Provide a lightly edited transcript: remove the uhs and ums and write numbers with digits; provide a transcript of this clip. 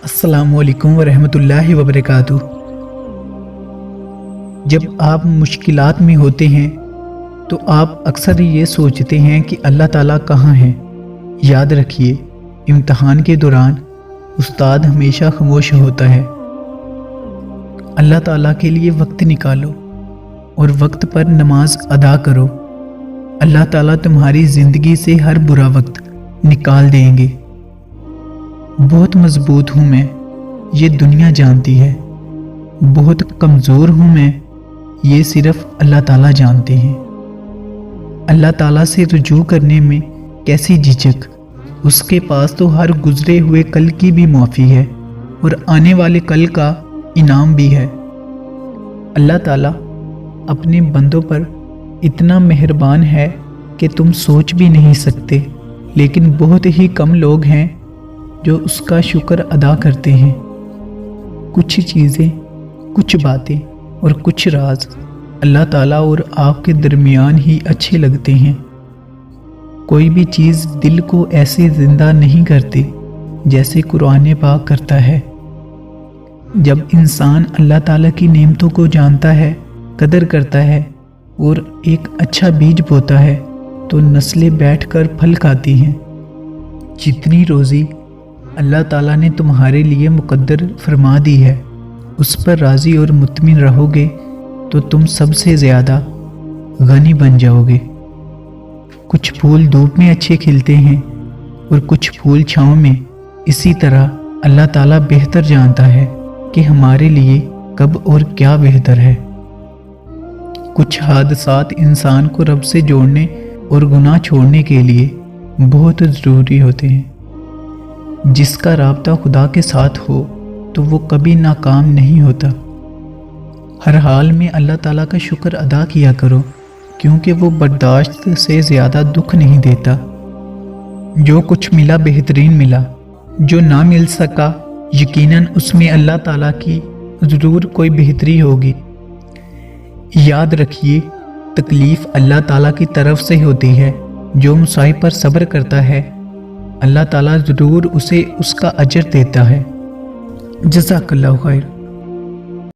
अस्सलामु अलैकुम वरहमतुल्लाहि वबरकातुहू। जब आप मुश्किलात में होते हैं तो आप अक्सर ये सोचते हैं कि अल्लाह ताला कहाँ है। याद रखिए, इम्तिहान के दौरान उस्ताद हमेशा खामोश होता है। अल्लाह ताला के लिए वक्त निकालो और वक्त पर नमाज अदा करो। अल्लाह ताला तुम्हारी ज़िंदगी से हर बुरा वक्त निकाल देंगे। बहुत मजबूत हूँ मैं, ये दुनिया जानती है। बहुत कमज़ोर हूँ मैं, ये सिर्फ अल्लाह ताला जानते हैं। अल्लाह ताला से रुजू करने में कैसी झिझक, उसके पास तो हर गुजरे हुए कल की भी माफ़ी है और आने वाले कल का इनाम भी है। अल्लाह ताला अपने बंदों पर इतना मेहरबान है कि तुम सोच भी नहीं सकते, लेकिन बहुत ही कम लोग हैं जो उसका शुक्र अदा करते हैं। कुछ चीज़ें, कुछ बातें और कुछ राज अल्लाह ताला और आपके दरमियान ही अच्छे लगते हैं। कोई भी चीज़ दिल को ऐसे ज़िंदा नहीं करती जैसे कुरान पाक करता है। जब इंसान अल्लाह ताला की नेमतों को जानता है, कदर करता है और एक अच्छा बीज बोता है तो नस्लें बैठकर फल खाती हैं। जितनी रोज़ी अल्लाह ताला ने तुम्हारे लिए मुकद्दर फरमा दी है, उस पर राज़ी और मुतमिन रहोगे तो तुम सबसे ज़्यादा गनी बन जाओगे। कुछ फूल धूप में अच्छे खिलते हैं और कुछ फूल छाँव में। इसी तरह अल्लाह ताला बेहतर जानता है कि हमारे लिए कब और क्या बेहतर है। कुछ हादसात इंसान को रब से जोड़ने और गुनाह छोड़ने के लिए बहुत ज़रूरी होते हैं। जिसका राब्ता खुदा के साथ हो तो वो कभी नाकाम नहीं होता। हर हाल में अल्लाह ताला का शुक्र अदा किया करो, क्योंकि वो बर्दाश्त से ज़्यादा दुख नहीं देता। जो कुछ मिला बेहतरीन मिला, जो ना मिल सका यकीनन उसमें अल्लाह ताला की ज़रूर कोई बेहतरी होगी। याद रखिए, तकलीफ़ अल्लाह ताला की तरफ से होती है। जो मुसाइब पर सब्र करता है, अल्लाह ताला ज़रूर उसे उसका अजर देता है। जज़ाकल्लाहु खैर।